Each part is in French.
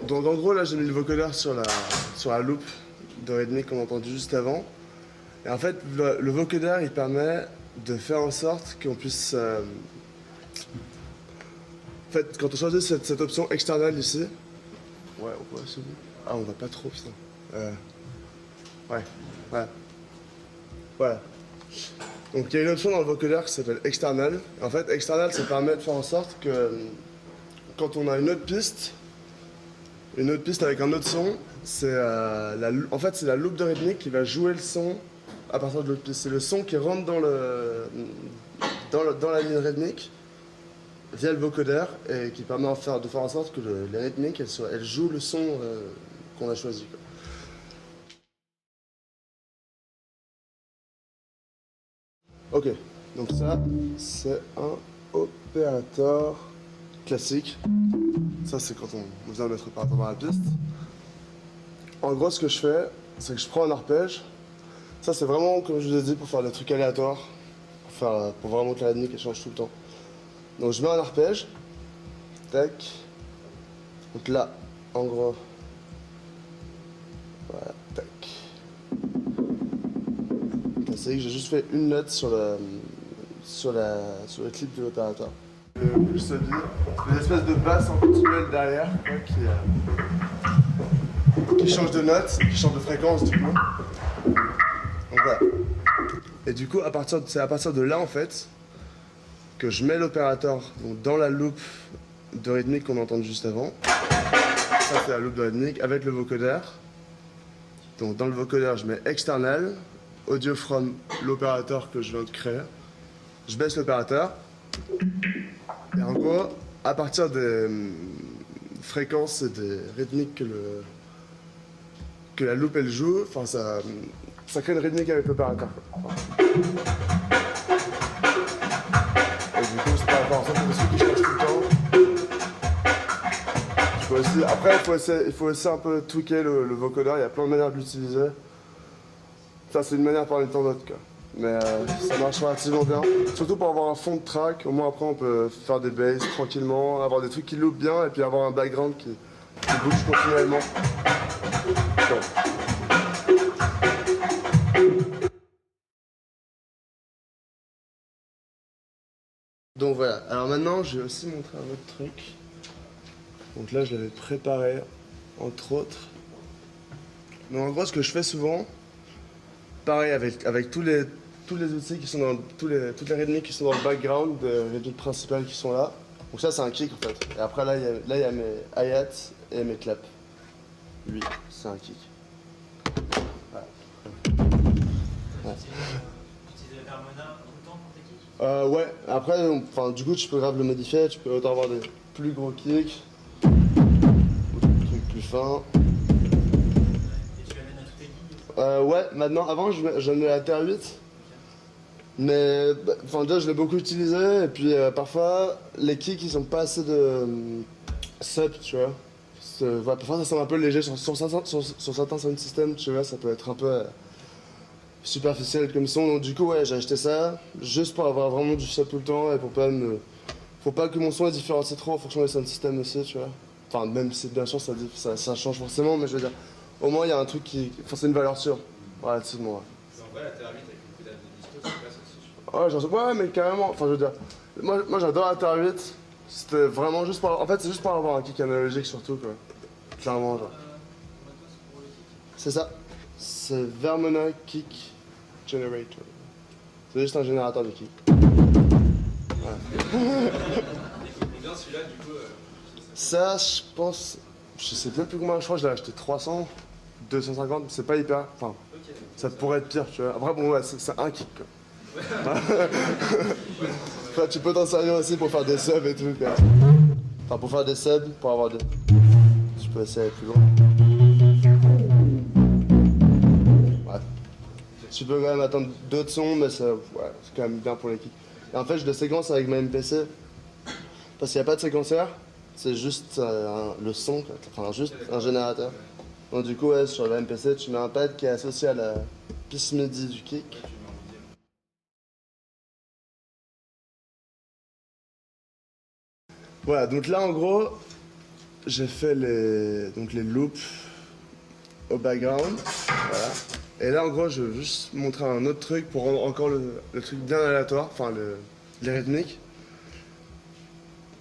Donc en gros là j'ai mis le vocoder sur la loupe de rythmique qu'on a entendu juste avant. Et en fait le vocoder il permet de faire en sorte qu'on puisse... en fait quand on choisit cette option externelle ici... Ouais on voit celui. Ah on voit pas trop putain. Ouais. Voilà. Donc il y a une option dans le vocoder qui s'appelle external. En fait external ça permet de faire en sorte que quand on a une autre piste avec un autre son, en fait c'est la loupe de rythmique qui va jouer le son à partir de l'autre piste. C'est le son qui rentre dans la ligne rythmique via le vocoder et qui permet de faire en sorte que les rythmiques elles jouent le son qu'on a choisi, quoi. Ok, donc ça c'est un opérateur classique. Ça c'est quand on vient mettre l'opérateur dans la piste. En gros ce que je fais, c'est que je prends un arpège. Ça c'est vraiment comme je vous ai dit pour faire des trucs aléatoires. Pour vraiment que la rythmique elle change tout le temps. Donc je mets un arpège. Tac. Donc là, en gros. Voilà, tac. C'est que j'ai juste fait une note sur le clip de l'opérateur. Le solide, une espèce de basse en continuel derrière qui change de note, qui change de fréquence du coup. Donc voilà. Et du coup, c'est à partir de là en fait que je mets l'opérateur dans la loupe de rythmique qu'on a entendu juste avant. Ça c'est la loupe de rythmique avec le vocoder. Donc dans le vocoder, je mets external, audio from l'opérateur que je viens de créer. Je baisse l'opérateur. Et en gros, à partir des fréquences et des rythmiques que la loupe elle joue, enfin ça crée une rythmique avec l'opérateur. Et du coup, c'est pas en sorte que c'est qui change tout le temps. Après, il faut aussi un peu tweaker le vocoder, il y a plein de manières de l'utiliser. Ça, c'est une manière parmi tant d'autres, quoi. Mais ça marche relativement bien. Surtout pour avoir un fond de track, au moins après on peut faire des basses tranquillement, avoir des trucs qui loopent bien et puis avoir un background qui bouge continuellement. Donc voilà, alors maintenant je vais aussi montrer un autre truc. Donc là je l'avais préparé, entre autres. Donc en gros ce que je fais souvent, pareil avec tous les outils qui sont dans toutes les rythmiques qui sont dans le background des rythmiques principales qui sont là. Donc ça c'est un kick en fait. Et après là il y a mes hi-hats et mes claps. Lui, c'est un kick. Voilà. Ouais. Tu utilises le harmona tout le temps pour tes kicks? Ouais, après du coup tu peux grave le modifier, tu peux autant avoir des plus gros kicks ou des trucs plus fins. Et tu l'amènes à tous tes kicks? Ouais, maintenant, avant je mets la TR8. Mais déjà je l'ai beaucoup utilisé et puis parfois les kicks ils ont pas assez de sub, tu vois. Parfois ça semble un peu léger sur certains sound systems, tu vois, ça peut être un peu superficiel comme son. Donc du coup ouais j'ai acheté ça juste pour avoir vraiment du sub tout le temps et faut pas que mon son est différencié trop en fonction des sound systems aussi, tu vois. Enfin même si bien sûr ça change forcément, mais je veux dire au moins il y a un truc c'est une valeur sûre. Relativement, ouais. En vrai, la Terre 8 avec une pédale de disto, c'est classe aussi, je trouve. Ouais, ouais, mais carrément. Enfin, je veux dire, moi j'adore la Terre 8. C'était vraiment juste pour. En fait, c'est juste pour avoir un kick analogique surtout, quoi. Clairement, genre. C'est ça. C'est Vermona Kick Generator. C'est juste un générateur de kick. Ouais. Bien celui-là, du coup. Ça, je pense. Je sais même plus combien, je crois que je l'ai acheté 300, 250, c'est pas hyper. Enfin, Ok. ça pourrait être pire, tu vois. Après, bon, ouais, c'est un kick, quoi. Enfin, tu peux t'en servir aussi pour faire des subs et tout, quoi. Enfin, pour faire des subs, pour avoir des. Je peux essayer d'aller plus loin. Ouais. Tu peux quand même attendre d'autres sons, mais ça, ouais, c'est quand même bien pour les kicks. Et en fait, je le séquence avec ma MPC. Parce qu'il n'y a pas de séquenceur, c'est juste le son, quoi. Enfin, juste un générateur. Donc, du coup, ouais, sur le MPC, tu mets un pad qui est associé à la piste MIDI du kick. Voilà, donc là, en gros, j'ai fait les loops au background. Voilà. Et là, en gros, je veux juste montrer un autre truc pour rendre encore le truc bien aléatoire, enfin, les rythmiques.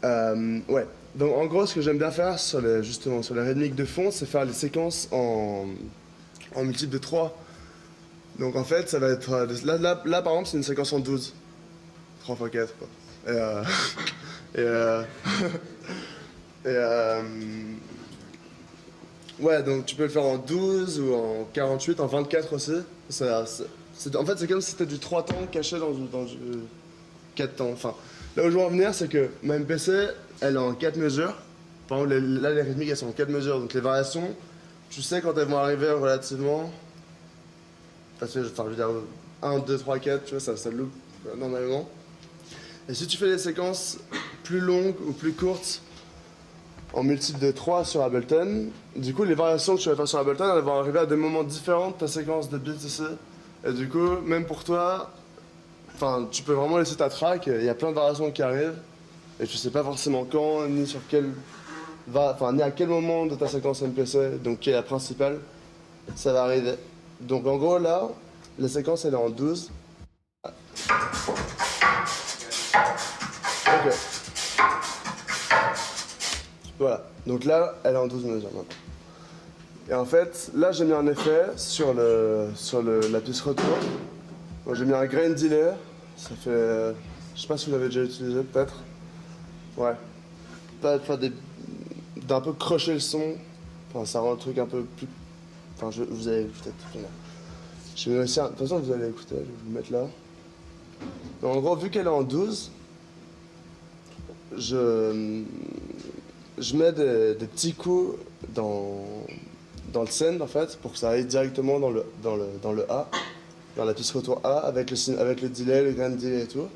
Ouais. Donc, en gros, ce que j'aime bien faire justement sur les rythmiques de fond, c'est faire les séquences en multiple de 3. Donc, en fait, ça va être. Là, par exemple, c'est une séquence en 12. 3 x 4, quoi. Ouais, donc tu peux le faire en 12 ou en 48, en 24 aussi. En fait, c'est comme si c'était du 3 temps caché dans du 4 temps. Enfin, là où je veux en venir, c'est que ma MPC, elle est en 4 mesures. Par exemple, là, les rythmiques, elles sont en 4 mesures. Donc les variations, tu sais quand elles vont arriver relativement. Parce que, enfin, je veux dire, 1, 2, 3, 4, tu vois, ça loupe normalement. Et si tu fais des séquences plus longues ou plus courtes, en multiple de 3 sur Ableton, du coup, les variations que tu vas faire sur Ableton, elles vont arriver à des moments différents de ta séquence de beats ici. Et du coup, même pour toi, enfin, tu peux vraiment laisser ta track, il y a plein de variations qui arrivent, et tu sais pas forcément quand, ni sur ni à quel moment de ta séquence MPC, donc qui est la principale, ça va arriver. Donc en gros, là, la séquence, elle est en 12. Ok. Voilà. Donc là, elle est en 12 mesures maintenant. Et en fait, là, j'ai mis un effet sur la piste retour. Donc j'ai mis un grain delay. Ça fait... je sais pas si vous l'avez déjà utilisé, peut-être. Ouais. Pas d'un peu crocher le son. Enfin, ça rend le truc un peu plus... Enfin, vous allez peut-être... J'ai mis aussi... De toute façon, vous allez écouter. Je vais vous le mettre là. Donc, en gros, vu qu'elle est en 12, je mets des petits coups dans le send en fait pour que ça aille directement dans le A, dans la piste retour A avec le delay, le grain delay et tout.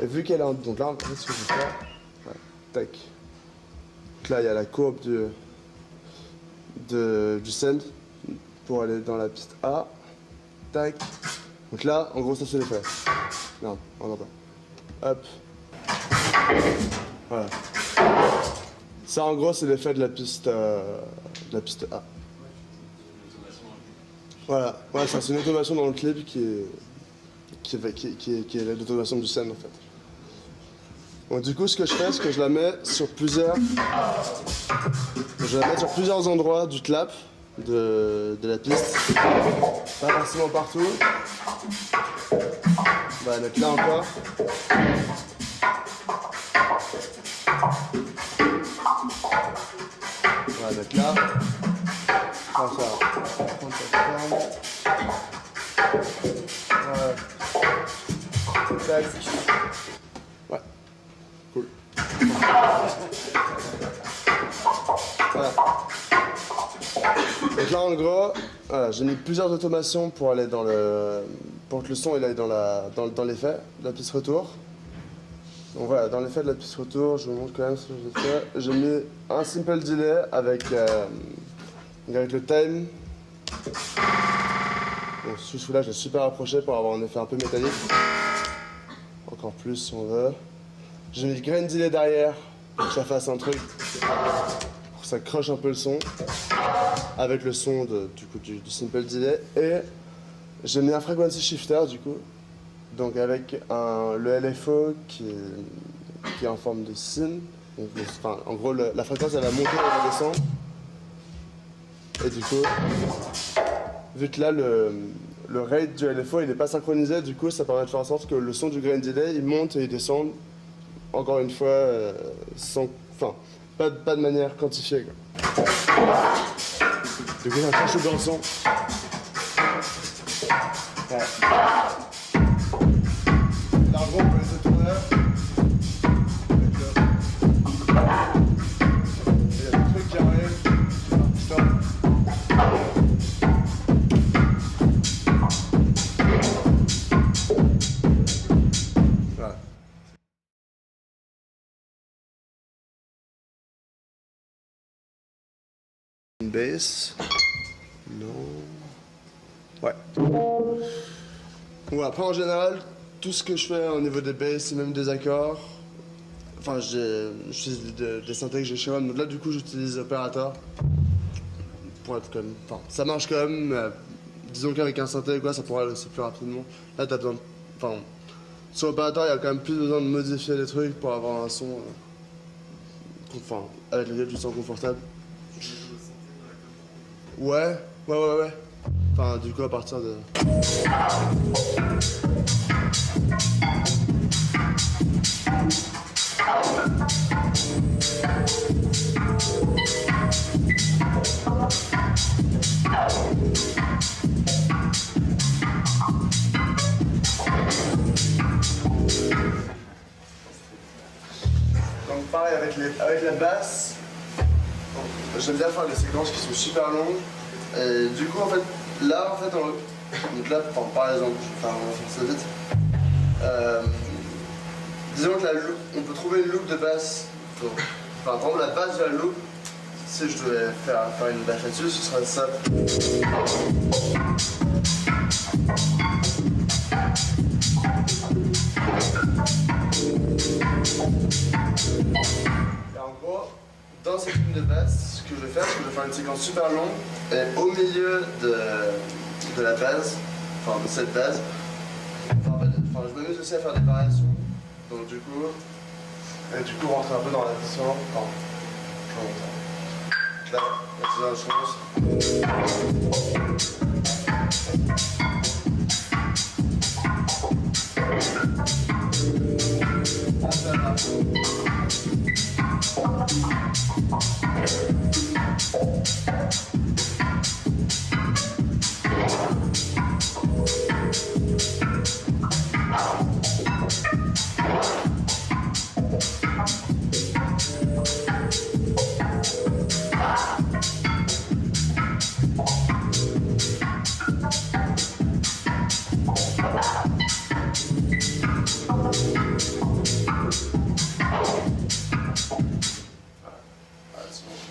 Et vu qu'elle est en... Donc là, en fait, ce que je vais faire... Ouais, tac. Donc là, il y a la courbe du send pour aller dans la piste A. Tac. Donc là, en gros, ça c'est l'effet. Non, on va pas. Hop. Voilà. Ça, en gros, c'est l'effet de la piste A. Voilà. Ouais, ça, c'est une automation dans le clip qui est l'automation du scène, en fait. Donc, du coup, ce que je fais, c'est que je la mets sur plusieurs endroits du clap de la piste. Pas forcément partout. On va la mettre là encore. On va la mettre là. Comme ça. Prendre cette forme. Ouais. Tac. Ouais. Cool. Voilà. Donc là, en gros, voilà, j'ai mis plusieurs automations pour aller pour que le son il aille dans l'effet de la piste retour. Donc voilà, dans l'effet de la piste retour, je vous montre quand même ce que j'ai fait. J'ai mis un simple delay avec le time. Bon, celui-là, je l'ai super approché pour avoir un effet un peu métallique. Encore plus si on veut. J'ai mis le grain delay derrière pour que ça fasse un truc, pour que ça croche un peu le son. avec le son du simple delay. Et j'ai mis un frequency shifter du coup, donc avec le LFO qui est en forme de sin. Donc, enfin, en gros, la fréquence elle va monter et elle va descendre. Et du coup, vu que là le rate du LFO il n'est pas synchronisé, du coup ça permet de faire en sorte que le son du grain delay il monte et il descend, encore une fois, sans, enfin, pas de manière quantifiée, quoi. Du coup, ça crache le blanc son. Ouais. Là, en gros, on peut laisser tourner. Il y a des trucs qui arrivent. Stop. Voilà. Une bass. Non. Ouais. Bon, après, en général, tout ce que je fais au niveau des basses et même des accords, enfin, j'utilise des synthés que j'ai chez moi. Donc là, du coup, j'utilise Operator pour être comme. Enfin, ça marche quand même, mais disons qu'avec un synthé ou quoi, ça pourrait aller plus rapidement. Là, t'as besoin de. Enfin, sur Operator, il y a quand même plus besoin de modifier les trucs pour avoir un son. Enfin, avec lequel tu te sens confortable. Ouais. Enfin, du coup, à partir de. Donc, pareil avec la basse, j'aime bien faire des séquences qui sont super longues. Et du coup, en fait, là, donc là, par exemple, je vais faire ça vite. Disons que on peut trouver une loupe de basse. Donc, par exemple, la basse de la loupe, si je devais faire une basse là-dessus, ce serait ça. Et en gros, dans cette ligne de basse, ce que je vais faire, c'est que je vais faire une séquence super longue, et au milieu de la base, enfin de cette base, je m'amuse aussi à faire des variations. Donc du coup, rentrer un peu dans l'addition. Là, c'est dans la chose.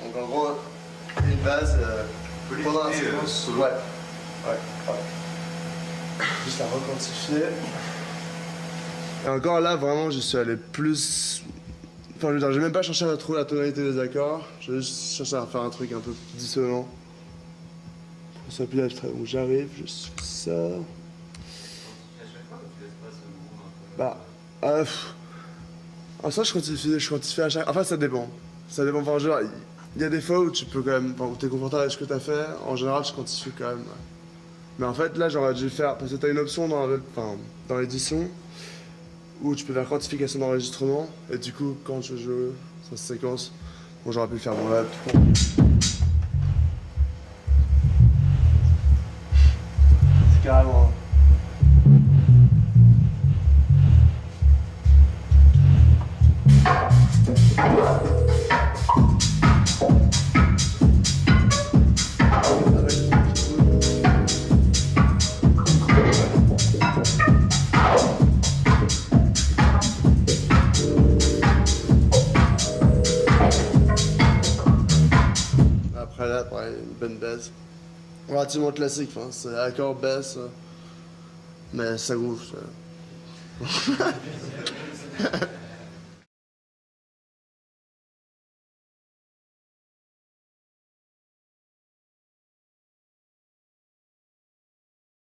Donc en gros, une base pendant la séquence. Ouais. Juste la requantifier. Et encore là, vraiment, je suis allé plus. Enfin, je veux dire, j'ai même pas cherché à trouver la tonalité des accords. J'ai juste cherché à faire un truc un peu dissonant. Ça plus abstrait. Donc j'arrive, je suis ça. Bah. En soi, je quantifie à chaque. Enfin, ça dépend. Ça dépend. Enfin, genre, il y a des fois où tu peux quand même. Enfin, où t'es confortable avec ce que t'as fait. En général, je quantifie quand même. Ouais. Mais en fait, là, j'aurais dû faire. Parce que t'as une option dans l'édition où tu peux faire quantification d'enregistrement. Et du coup, quand je joue cette séquence, bon, j'aurais pu le faire. Bon, là, c'est carrément. Après là, pareil, une bonne basse. Relativement classique, hein, c'est accord basse, mais ça groove. Ça.